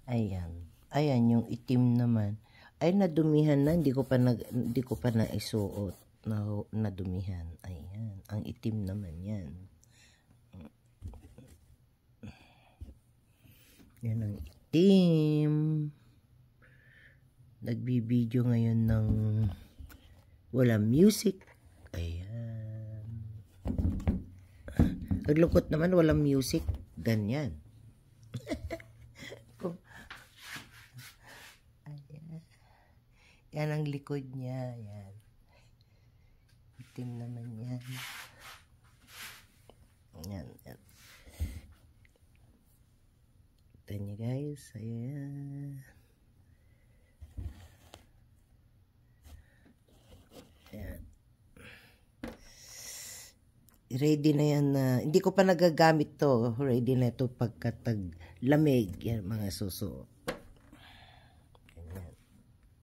Ayan. Ayan, yung itim naman. Ay, nadumihan na. Hindi ko pa naisuot. Nadumihan. Ayan. Ang itim naman yan. Yan ang itim. Nagbibideo ngayon ng walang music. Ayan. Naglungkot naman, walang music. Ganyan. Ayan. Yan ang likod niya. Yan. Itim naman yan. Yan. Yan. Ito niyo guys. Ayan. Ayan. Ready na yan na. Hindi ko pa nagagamit to. Ready na ito pagkatag lamig. Yan mga suso.